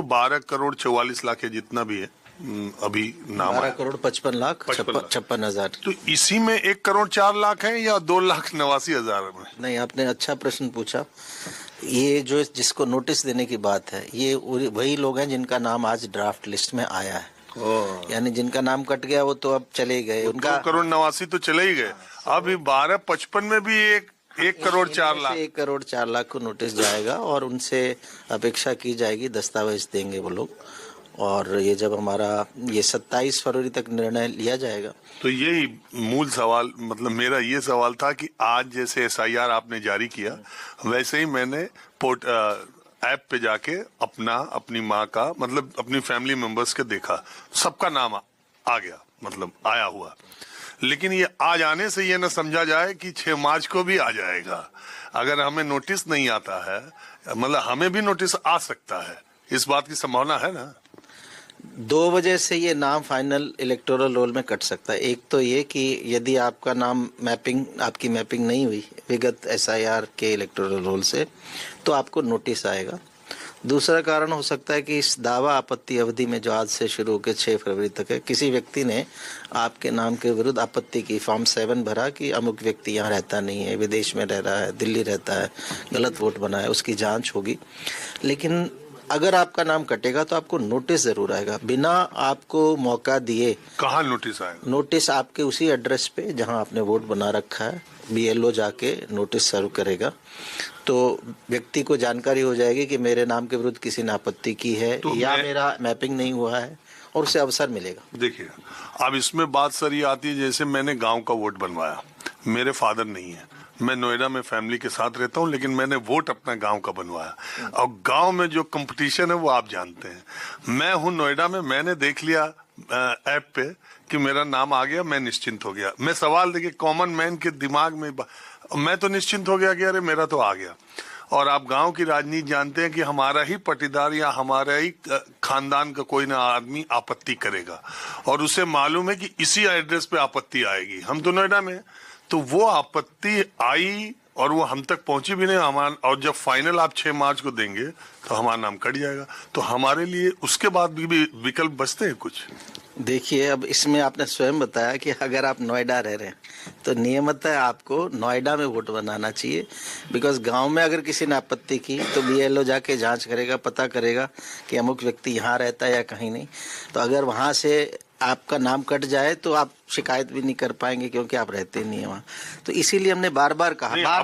12 करोड़ 44 लाख है जितना भी है अभी नाम 12 करोड़ 55 लाख 56 हजार। तो इसी में 1 करोड़ 4 लाख है या 2,89,000 में? नहीं, आपने अच्छा प्रश्न पूछा। ये जो जिसको नोटिस देने की बात है, ये वही लोग हैं जिनका नाम आज ड्राफ्ट लिस्ट में आया है। यानी जिनका नाम कट गया वो तो अब चले गए, उनका 2 करोड़ 89 तो चले ही गए। अभी 12,55 में भी 1 करोड़ 4 लाख 1 करोड़ 4 लाख को नोटिस जाएगा और उनसे अपेक्षा की जाएगी, दस्तावेज देंगे वो लोग। और ये जब हमारा ये 27 फरवरी तक निर्णय लिया जाएगा। तो यही मूल सवाल, मतलब मेरा ये सवाल था कि आज जैसे एसआईआर आपने जारी किया वैसे ही मैंने ऐप पे जाके अपनी माँ का, मतलब अपनी फैमिली मेंबर्स के देखा, सबका नाम आ गया, मतलब आया हुआ। लेकिन ये आज आने से ये न समझा जाए कि 6 मार्च को भी आ जाएगा। अगर हमें नोटिस नहीं आता है, मतलब हमें भी नोटिस आ सकता है, इस बात की संभावना है ना? 2 वजह से ये नाम फाइनल इलेक्टोरल रोल में कट सकता है। एक तो ये कि यदि आपका नाम आपकी मैपिंग नहीं हुई विगत एसआईआर के इलेक्टोरल रोल से, तो आपको नोटिस आएगा। दूसरा कारण हो सकता है कि इस दावा आपत्ति अवधि में जो आज से शुरू होकर 6 फरवरी तक है, किसी व्यक्ति ने आपके नाम के विरुद्ध आपत्ति की, फॉर्म 7 भरा कि अमुक व्यक्ति यहाँ रहता नहीं है, विदेश में रह रहा है, दिल्ली रहता है, गलत वोट बना है, उसकी जांच होगी। लेकिन अगर आपका नाम कटेगा तो आपको नोटिस जरूर आएगा, बिना आपको मौका दिए। कहाँ नोटिस आएगा? नोटिस आपके उसी एड्रेस पे जहां आपने वोट बना रखा है, बीएलओ जाके नोटिस सर्व करेगा। तो व्यक्ति को जानकारी हो जाएगी कि मेरे नाम के विरुद्ध किसी ने आपत्ति की है तो या मेरा मैपिंग नहीं हुआ है, और उसे अवसर मिलेगा। देखिए, अब इसमें बात सर ये आती है, जैसे मैंने गांव का वोट बनवाया, मेरे फादर नहीं है, मैं नोएडा में फैमिली के साथ रहता हूं, लेकिन मैंने वोट अपना गांव का बनवाया। और गांव में जो कंपटीशन है वो आप जानते हैं। मैं हूं नोएडा में, मैंने देख लिया ऐप पे कि मेरा नाम आ गया, मैं निश्चिंत हो गया। मैं सवाल देखिए, कॉमन मैन के दिमाग में मैं तो निश्चिंत हो गया कि अरे मेरा तो आ गया। और आप गांव की राजनीति जानते हैं कि हमारा ही पटीदार या हमारा ही खानदान का कोई ना आदमी आपत्ति करेगा, और उसे मालूम है कि इसी एड्रेस पे आपत्ति आएगी। हम तो नोएडा में, तो वो आपत्ति आई और वो हम तक पहुंची भी नहीं हमारा। और जब फाइनल आप 6 मार्च को देंगे तो हमारा नाम कट जाएगा। तो हमारे लिए उसके बाद भी विकल्प बचते हैं कुछ? देखिए, अब इसमें आपने स्वयं बताया कि अगर आप नोएडा रह रहे हैं तो नियमतः आपको नोएडा में वोट बनाना चाहिए। बिकॉज गांव में अगर किसी ने आपत्ति की तो बीएलओ जाके जांच करेगा, पता करेगा कि अमुक व्यक्ति यहाँ रहता है या कहीं नहीं। तो अगर वहां से आपका नाम कट जाए तो आप शिकायत भी नहीं कर पाएंगे, क्योंकि आप रहते नहीं है वहाँ। तो इसीलिए हमने बार बार कहा,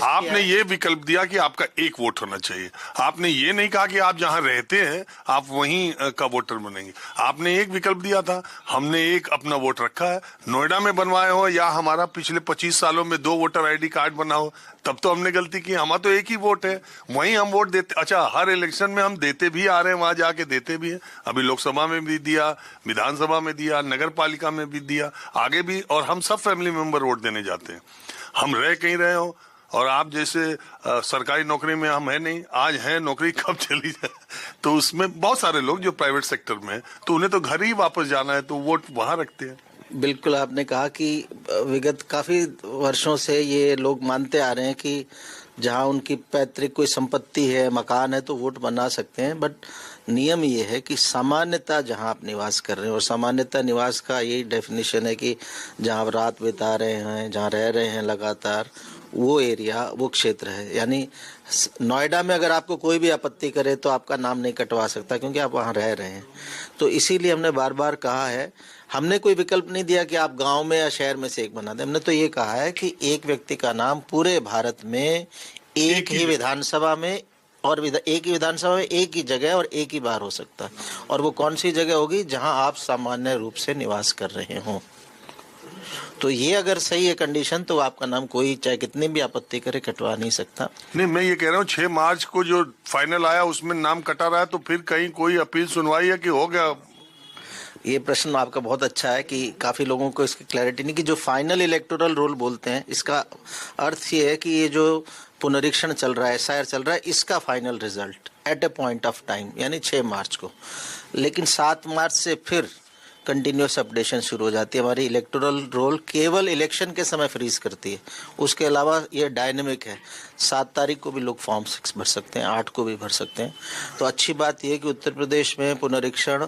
आपने ये विकल्प दिया कि आपका एक वोट होना चाहिए। आपने ये नहीं कहा कि आप जहाँ रहते हैं आप वहीं का वोटर बनेंगे। आपने एक विकल्प दिया था, हमने एक अपना वोट रखा है। नोएडा में बनवाए हो या हमारा पिछले 25 सालों में 2 वोटर आईडी कार्ड बना हो, तब तो हमने गलती की। हमारा तो एक ही वोट है, वहीं हम वोट देते। अच्छा, हर इलेक्शन में हम देते भी आ रहे हैं, वहां जाके देते भी हैं। अभी लोकसभा में भी दिया, विधानसभा में दिया, नगर पालिका में भी दिया, आगे भी। और हम सब फैमिली मेंबर वोट देने जाते हैं, हम रह कहीं रहे हो। और आप जैसे सरकारी नौकरी में हम है नहीं, आज है, नौकरी कब चली जाए। तो उसमें बहुत सारे लोग जो प्राइवेट सेक्टर में है, तो उन्हें तो घर ही वापस जाना है, तो वोट वहां रखते हैं। बिल्कुल, आपने कहा कि विगत काफी वर्षों से ये लोग मानते आ रहे हैं कि जहां उनकी पैतृक कोई संपत्ति है, मकान है, तो वोट बना सकते हैं। बट नियम ये है कि सामान्यतः जहां आप निवास कर रहे हैं, और सामान्यतः निवास का यही डेफिनेशन है कि जहां आप रात बिता रहे हैं, जहां रह रहे हैं लगातार, वो एरिया, वो क्षेत्र है। यानी नोएडा में अगर आपको कोई भी आपत्ति करे तो आपका नाम नहीं कटवा सकता, क्योंकि आप वहां रह रहे हैं। तो इसीलिए हमने बार बार कहा है, हमने कोई विकल्प नहीं दिया कि आप गांव में या शहर में से एक बना दें। हमने तो ये कहा है कि एक व्यक्ति का नाम पूरे भारत में एक ही विधानसभा में, और एक ही विधानसभा में एक ही जगह और एक ही बार हो सकता है। और वो कौन सी जगह होगी? जहां आप सामान्य रूप से निवास कर रहे हों। तो ये अगर सही है कंडीशन, तो आपका नाम कोई चाहे कितनी भी आपत्ति करे कटवा नहीं सकता। नहीं, मैं ये कह रहा हूँ 6 मार्च को जो फाइनल आया उसमें नाम कटा रहा है, तो फिर कहीं कोई अपील सुनवाई है कि हो गया? ये प्रश्न आपका बहुत अच्छा है कि काफी लोगों को इसकी क्लैरिटी नहीं कि जो फाइनल इलेक्टोरल रोल बोलते हैं, इसका अर्थ ये है कि ये जो पुनरीक्षण चल रहा है, एसआईआर चल रहा है, इसका final result at a point of time, यानी 6 मार्च को। लेकिन 7 मार्च से फिर कंटिन्यूस अपडेशन शुरू हो जाती है। हमारी इलेक्टोरल रोल केवल इलेक्शन के समय फ्रीज करती है, उसके अलावा ये डायनेमिक है। 7 तारीख को भी लोग फॉर्म 6 भर सकते हैं, 8 को भी भर सकते हैं। तो अच्छी बात यह है कि उत्तर प्रदेश में पुनरीक्षण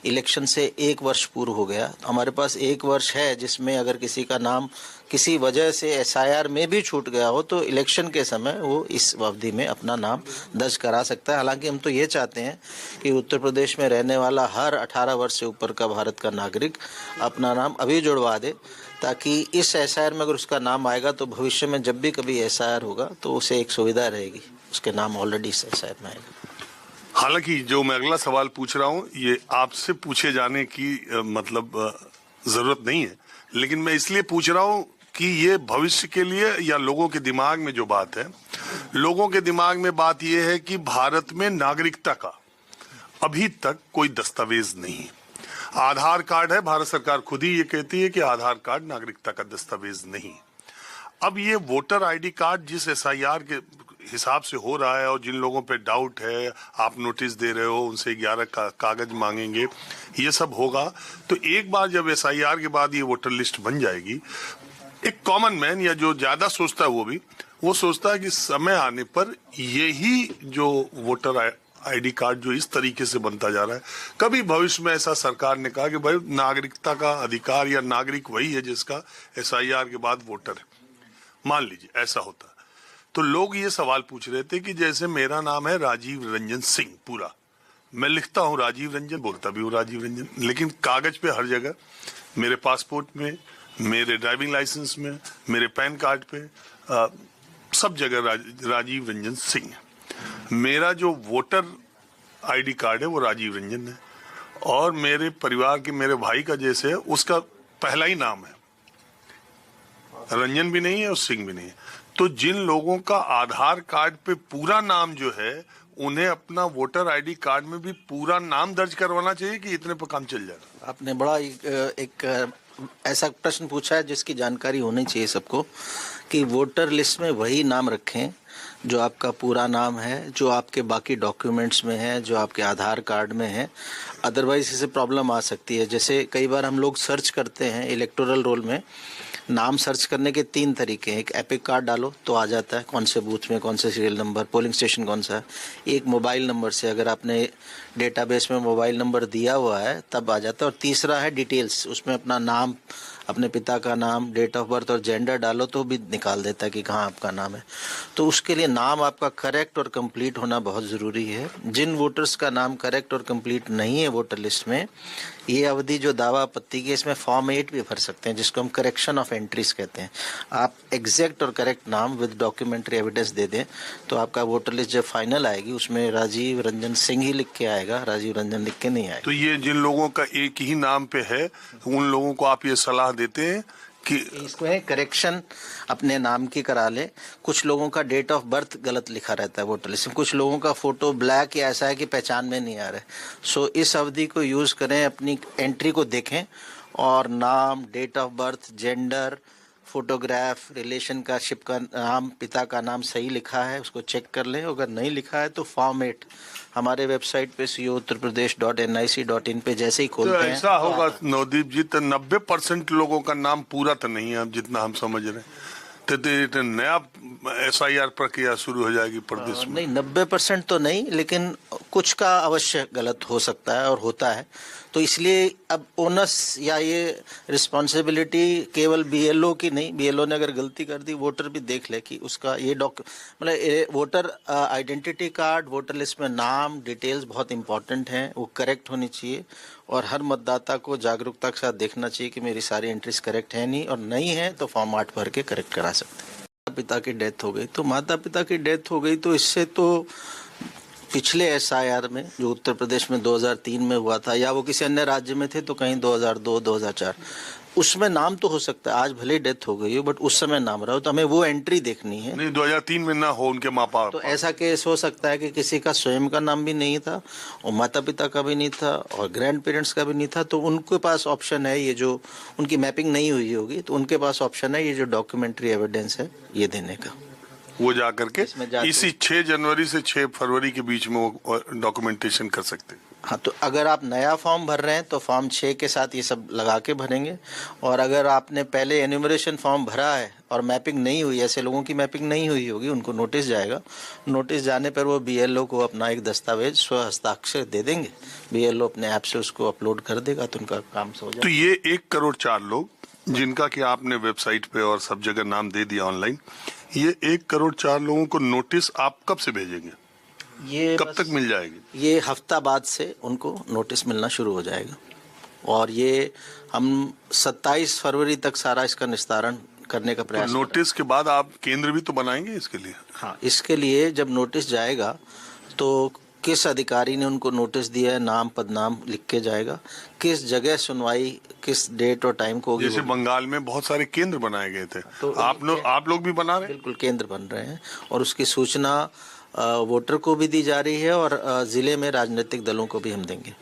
इलेक्शन से 1 वर्ष पूर्व हो गया। हमारे पास 1 वर्ष है जिसमें अगर किसी का नाम किसी वजह से एसआईआर में भी छूट गया हो तो इलेक्शन के समय वो इस अवधि में अपना नाम दर्ज करा सकता है। हालांकि हम तो ये चाहते हैं कि उत्तर प्रदेश में रहने वाला हर 18 वर्ष से ऊपर का भारत का नागरिक अपना नाम अभी जुड़वा दे, ताकि इस एसआईआर में अगर उसका नाम आएगा तो भविष्य में जब भी कभी एसआईआर होगा तो उसे एक सुविधा रहेगी, उसके नाम ऑलरेडी इस एसआईआर में आएगा। हालांकि जो मैं अगला सवाल पूछ रहा हूं ये आपसे पूछे जाने की जरूरत नहीं है, लेकिन मैं इसलिए पूछ रहा हूं कि ये भविष्य के लिए या लोगों के दिमाग में जो बात है, लोगों के दिमाग में बात ये है कि भारत में नागरिकता का अभी तक कोई दस्तावेज नहीं है। आधार कार्ड है, भारत सरकार खुद ही ये कहती है कि आधार कार्ड नागरिकता का दस्तावेज नहीं। अब ये वोटर आईडी कार्ड जिस एसआईआर के हिसाब से हो रहा है और जिन लोगों पे डाउट है, आप नोटिस दे रहे हो, उनसे 11 कागज मांगेंगे, ये सब होगा। तो एक बार जब एसआईआर के बाद ये वोटर लिस्ट बन जाएगी, एक कॉमन मैन या जो ज्यादा सोचता है वो सोचता है कि समय आने पर यही जो वोटर आईडी कार्ड जो इस तरीके से बनता जा रहा है, कभी भविष्य में ऐसा सरकार ने कहा कि भाई नागरिकता का अधिकार या नागरिक वही है जिसका एसआईआर के बाद वोटर है, मान लीजिए ऐसा होता है, तो लोग ये सवाल पूछ रहे थे कि जैसे मेरा नाम है राजीव रंजन सिंह, पूरा मैं लिखता हूँ राजीव रंजन, बोलता भी हूँ राजीव रंजन, लेकिन कागज पे हर जगह, मेरे पासपोर्ट में, मेरे ड्राइविंग लाइसेंस में, मेरे पैन कार्ड पे, सब जगह राजीव रंजन सिंह है। मेरा जो वोटर आईडी कार्ड है वो राजीव रंजन है, और मेरे परिवार के मेरे भाई का जैसे है उसका पहला ही नाम है, रंजन भी नहीं है और सिंह भी नहीं है। तो जिन लोगों का आधार कार्ड पे पूरा नाम जो है, उन्हें अपना वोटर आईडी कार्ड में भी पूरा नाम दर्ज करवाना चाहिए कि इतने पर काम चल जाएगा? आपने बड़ा एक ऐसा प्रश्न पूछा है जिसकी जानकारी होनी चाहिए सबको, कि वोटर लिस्ट में वही नाम रखें जो आपका पूरा नाम है, जो आपके बाकी डॉक्यूमेंट्स में है, जो आपके आधार कार्ड में है। अदरवाइज इससे प्रॉब्लम आ सकती है। जैसे कई बार हम लोग सर्च करते हैं इलेक्टोरल रोल में, नाम सर्च करने के 3 तरीके हैं। एक एपिक कार्ड डालो तो आ जाता है कौन से बूथ में कौन से सीरियल नंबर, पोलिंग स्टेशन कौन सा है। एक मोबाइल नंबर से, अगर आपने डेटाबेस में मोबाइल नंबर दिया हुआ है तब आ जाता है। और तीसरा है डिटेल्स, उसमें अपना नाम, अपने पिता का नाम, डेट ऑफ बर्थ और जेंडर डालो तो भी निकाल देता है कि कहाँ आपका नाम है। तो उसके लिए नाम आपका करेक्ट और कंप्लीट होना बहुत ज़रूरी है। जिन वोटर्स का नाम करेक्ट और कंप्लीट नहीं है वोटर लिस्ट में, ये अवधि जो दावा आपत्ति की, इसमें फॉर्म 8 भी भर सकते हैं, जिसको हम करेक्शन ऑफ एंट्रीज कहते हैं। आप एग्जैक्ट और करेक्ट नाम विद डॉक्यूमेंट्री एविडेंस दे दें तो आपका वोटर लिस्ट जब फाइनल आएगी उसमें राजीव रंजन सिंह ही लिख के आएगा, राजीव रंजन लिख के नहीं आएगा। तो ये जिन लोगों का एक ही नाम पे है, उन लोगों को आप ये सलाह देते हैं कि इसमें करेक्शन अपने नाम की करा ले। कुछ लोगों का डेट ऑफ बर्थ गलत लिखा रहता है वोटर लिस्ट में, कुछ लोगों का फोटो ब्लैक या ऐसा है कि पहचान में नहीं आ रहा है। सो इस अवधि को यूज करें, अपनी एंट्री को देखें और नाम, date of birth, gender, photograph, relation का शिप का नाम, पिता का नाम सही लिखा है उसको चेक कर लें। अगर नहीं लिखा है तो फॉर्म 8 हमारे वेबसाइट पे co.uttarpradesh.nic.in पे जैसे ही खोलते हैं, ऐसा होगा नवदीप जी, तो 90% लोगों का नाम पूरा तो नहीं है, अब जितना हम समझ रहे हैं, तो नया एसआईआर प्रक्रिया शुरू हो जाएगी प्रदेश में? नहीं, 90% तो नहीं, लेकिन कुछ का अवश्य गलत हो सकता है और होता है। तो इसलिए अब ओनस या ये रिस्पॉन्सिबिलिटी केवल बीएलओ की नहीं, बीएलओ ने अगर गलती कर दी, वोटर भी देख ले कि उसका ये मतलब voter identity card, voter list में नाम, डिटेल्स बहुत इंपॉर्टेंट हैं, वो करेक्ट होनी चाहिए। और हर मतदाता को जागरूकता के साथ देखना चाहिए कि मेरी सारी एंट्रीज करेक्ट है नहीं, और नहीं है तो फॉर्म 8 भर के करेक्ट करा सकते हैं। माता पिता की डेथ हो गई तो माता पिता की डेथ हो गई तो इससे तो पिछले एसआईआर में जो उत्तर प्रदेश में 2003 में हुआ था, या वो किसी अन्य राज्य में थे तो कहीं 2002, 2004, उसमें नाम तो हो सकता है, आज भले ही डेथ हो गई हो बट उस समय नाम रहा हो, तो हमें वो एंट्री देखनी है। नहीं, 2003 में ना हो उनके माँ बाप, तो ऐसा केस हो सकता है कि किसी का स्वयं का नाम भी नहीं था और माता पिता का भी नहीं था और ग्रैंड पेरेंट्स का भी नहीं था, तो उनके पास ऑप्शन है, ये जो उनकी मैपिंग नहीं हुई होगी तो उनके पास ऑप्शन है ये जो डॉक्यूमेंट्री एविडेंस है ये देने का। वो जाकर के इसी 6 जनवरी से 6 फरवरी के बीच में वो डॉक्यूमेंटेशन कर सकते हैं। हाँ, तो अगर आप नया फॉर्म भर रहे हैं तो फॉर्म 6 के साथ ये सब लगा के भरेंगे, और अगर आपने पहले एन्यूमरेशन फॉर्म भरा है और मैपिंग नहीं हुई, ऐसे लोगों की मैपिंग नहीं हुई होगी, उनको नोटिस जाएगा। नोटिस जाने पर वो बीएलओ को अपना एक दस्तावेज स्व हस्ताक्षर दे देंगे, बीएलओ अपने ऐप से उसको अपलोड कर देगा, तो उनका काम से हो तो जाएगा। ये 1 करोड़ 4 लोग जिनका कि आपने वेबसाइट पे और सब जगह नाम दे दिया ऑनलाइन, ये 1 करोड़ 4 लोगों को नोटिस आप कब से भेजेंगे, ये कब तक मिल जाएगी? ये हफ्ता बाद से उनको नोटिस मिलना शुरू हो जाएगा, और ये हम 27 फरवरी तक सारा इसका निस्तारण करने का तो प्रयास नोटिस के बाद आप केंद्र भी तो बनाएंगे इसके लिए? हाँ, इसके लिए जब नोटिस जाएगा तो किस अधिकारी ने उनको नोटिस दिया है, नाम पदनाम लिख के जाएगा, किस जगह सुनवाई किस डेट और टाइम को होगी। जैसे बंगाल में बहुत सारे केंद्र बनाए गए थे, तो आप लोग भी बना रहे हैं? बिल्कुल केंद्र बन रहे हैं, और उसकी सूचना वोटर को भी दी जा रही है, और जिले में राजनीतिक दलों को भी हम देंगे।